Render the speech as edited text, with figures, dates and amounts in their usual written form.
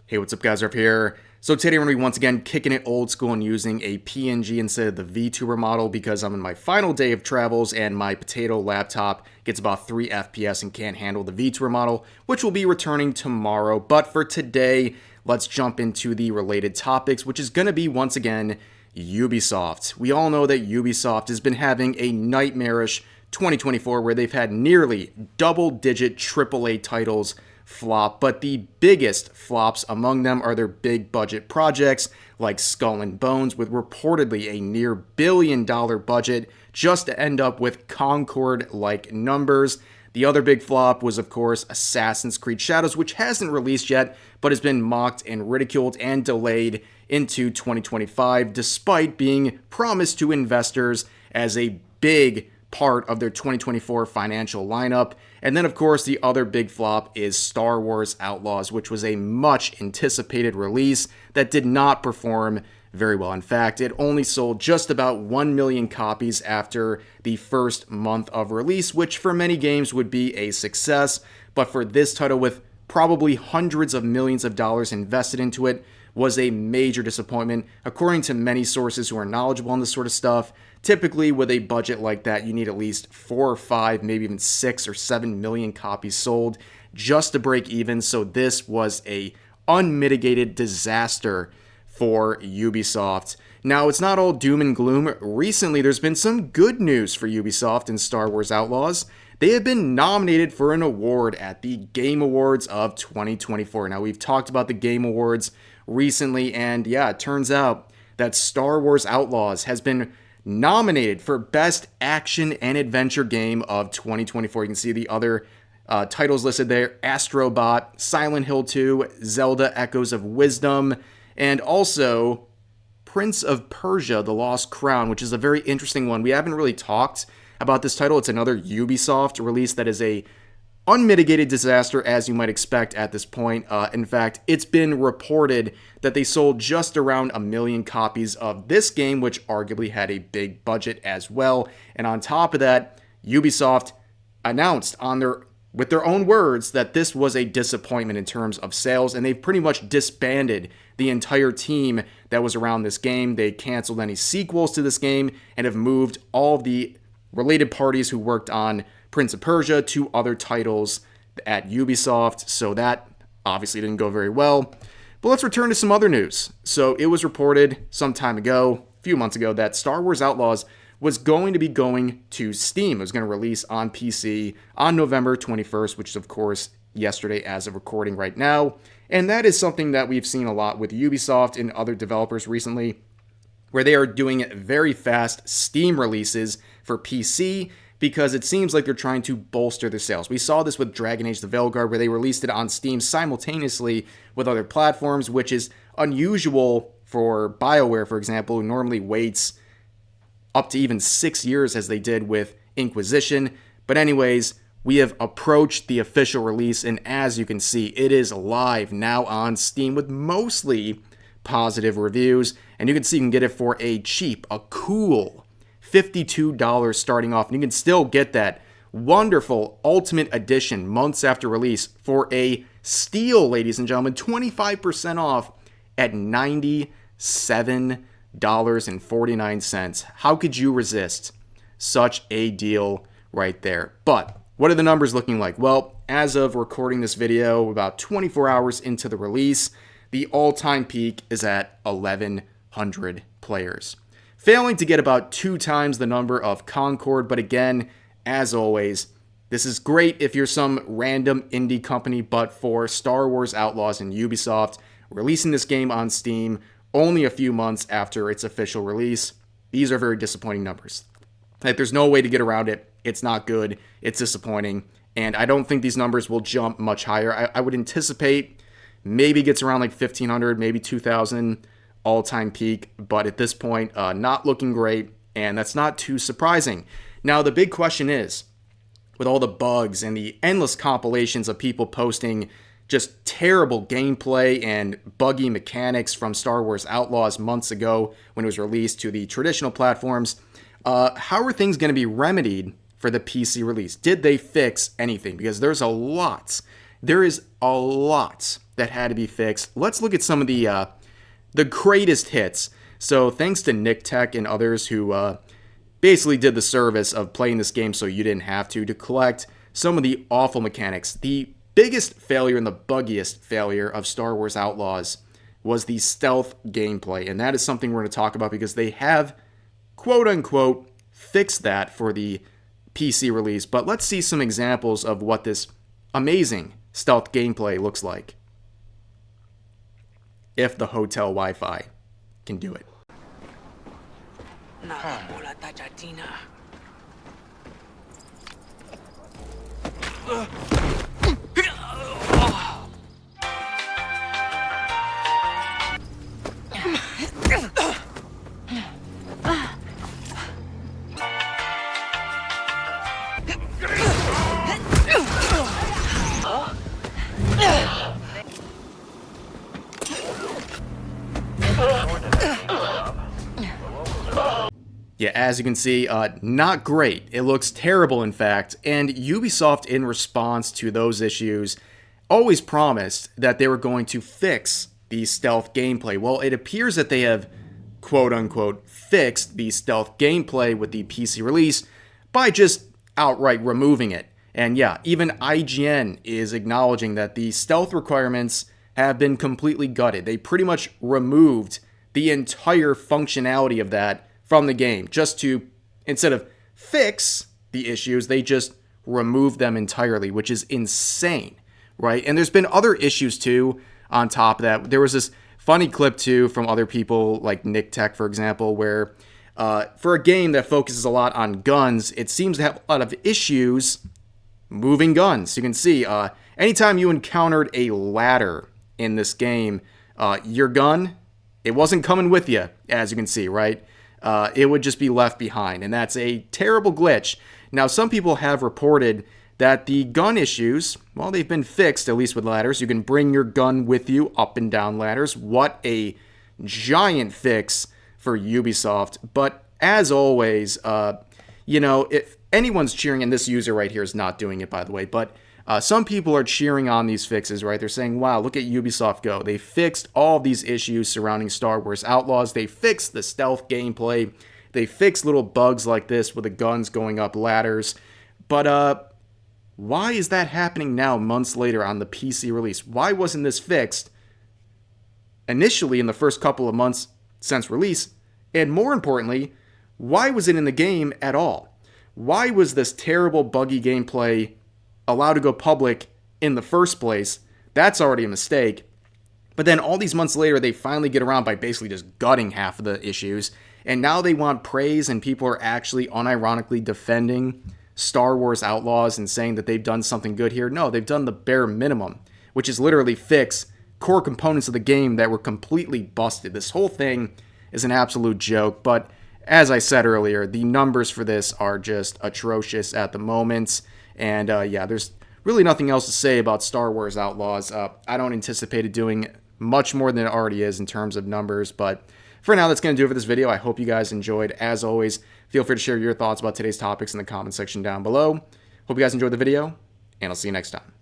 Hey, what's up guys, Rep here. So today we're going to be once again kicking it old school and using a PNG instead of the VTuber model because I'm in my final day of travels and my potato laptop gets about 3 FPS and can't handle the VTuber model, which will be returning tomorrow. But for today, let's jump into the related topics, which is going to be once again Ubisoft. We all know that Ubisoft has been having a nightmarish 2024 where they've had nearly double-digit AAA titles flop, but the biggest flops among them are their big budget projects like Skull and Bones with reportedly a near billion-dollar budget just to end up with Concord-like numbers. The other big flop was, of course, Assassin's Creed Shadows, which hasn't released yet, but has been mocked and ridiculed and delayed into 2025, despite being promised to investors as a big part of their 2024 financial lineup. And then, of course, the other big flop is Star Wars Outlaws, which was a much anticipated release that did not perform very well. In fact, it only sold just about 1 million copies after the first month of release, which for many games would be a success. But for this title, with probably hundreds of millions of dollars invested into it, was a major disappointment. According to many sources who are knowledgeable on this sort of stuff, typically with a budget like that, you need at least 4 or 5, maybe even 6 or 7 million copies sold just to break even. So this was a unmitigated disaster for Ubisoft. Now, it's not all doom and gloom. Recently, there's been some good news for Ubisoft and Star Wars Outlaws. They have been nominated for an award at the Game Awards of 2024. Now, we've talked about the Game Awards recently, and yeah, it turns out that Star Wars Outlaws has been nominated for Best Action and Adventure Game of 2024. You can see the other titles listed there: Astrobot, Silent Hill 2, Zelda Echoes of Wisdom, and also Prince of Persia: The Lost Crown, which is a very interesting one. We haven't really talked about this title. It's another Ubisoft release that is a unmitigated disaster, as you might expect at this point. In fact, it's been reported that they sold just around 1 million copies of this game, which arguably had a big budget as well. And on top of that, Ubisoft announced with their own words that this was a disappointment in terms of sales, and they've pretty much disbanded the entire team that was around this game. They canceled any sequels to this game and have moved all of the related parties who worked on Prince of Persia to other titles at Ubisoft, so that obviously didn't go very well. But let's return to some other news. So it was reported some time ago, a few months ago, that Star Wars Outlaws was going to be going to Steam. It was going to release on PC on November 21st, which is, of course, yesterday as of recording right now. And that is something that we've seen a lot with Ubisoft and other developers recently, where they are doing very fast Steam releases for PC because it seems like they're trying to bolster their sales. We saw this with Dragon Age the Veilguard, where they released it on Steam simultaneously with other platforms, which is unusual for BioWare, for example, who normally waits up to even 6 years as they did with Inquisition. But anyways, we have approached the official release, and as you can see, it is live now on Steam with mostly positive reviews, and you can see you can get it for a cheap, a cool $52 starting off, and you can still get that wonderful Ultimate Edition months after release for a steal, ladies and gentlemen, 25% off at $97.49. How could you resist such a deal right there? But what are the numbers looking like? Well, as of recording this video, about 24 hours into the release, the all-time peak is at 1,100 players, failing to get about 2 times the number of Concord. But again, as always, this is great if you're some random indie company, but for Star Wars Outlaws and Ubisoft releasing this game on Steam only a few months after its official release, these are very disappointing numbers. Like, there's no way to get around it. It's not good. It's disappointing. And I don't think these numbers will jump much higher. I would anticipate maybe gets around like 1,500, maybe 2,000 all-time peak. But at this point, not looking great. And that's not too surprising. Now, the big question is, with all the bugs and the endless compilations of people posting just terrible gameplay and buggy mechanics from Star Wars Outlaws months ago when it was released to the traditional platforms, how are things going to be remedied for the PC release? Did they fix anything? Because there is a lot that had to be fixed. Let's look at some of the greatest hits. So thanks to Nick Tech and others who basically did the service of playing this game so you didn't have to collect some of the awful mechanics. The biggest failure and the buggiest failure of Star Wars Outlaws was the stealth gameplay, and that is something we're going to talk about because they have, quote-unquote, fixed that for the PC release. But let's see some examples of what this amazing stealth gameplay looks like. If the hotel Wi-Fi can do it. Yeah, as you can see, not great. It looks terrible, in fact, and Ubisoft, in response to those issues, always promised that they were going to fix the stealth gameplay. Well, it appears that they have, quote-unquote, fixed the stealth gameplay with the PC release by just outright removing it. And yeah, even IGN is acknowledging that the stealth requirements have been completely gutted. They pretty much removed the entire functionality of that from the game, just to, instead of fix the issues, they just remove them entirely, which is insane, right? And there's been other issues too on top of that. There was this funny clip too from other people like Nick Tech, for example, where for a game that focuses a lot on guns, it seems to have a lot of issues moving guns. You can see anytime you encountered a ladder in this game, your gun, it wasn't coming with you, as you can see, right? It would just be left behind, and that's a terrible glitch. Now, some people have reported that the gun issues, well, they've been fixed, at least with ladders. You can bring your gun with you up and down ladders. What a giant fix for Ubisoft. But as always, you know, if anyone's cheering, and this user right here is not doing it, by the way, but some people are cheering on these fixes, right? They're saying, wow, look at Ubisoft go. They fixed all these issues surrounding Star Wars Outlaws. They fixed the stealth gameplay. They fixed little bugs like this with the guns going up ladders. But why is that happening now, months later on the PC release? Why wasn't this fixed initially in the first couple of months since release? And more importantly, why was it in the game at all? Why was this terrible, buggy gameplay allowed to go public in the first place? That's already a mistake. But then all these months later, they finally get around by basically just gutting half of the issues. And now they want praise, and people are actually unironically defending Star Wars Outlaws and saying that they've done something good here. No, they've done the bare minimum, which is literally fix core components of the game that were completely busted. This whole thing is an absolute joke. But as I said earlier, the numbers for this are just atrocious at the moment. And yeah, there's really nothing else to say about Star Wars Outlaws. I don't anticipate it doing much more than it already is in terms of numbers. But for now, that's going to do it for this video. I hope you guys enjoyed. As always, feel free to share your thoughts about today's topics in the comment section down below. Hope you guys enjoyed the video, and I'll see you next time.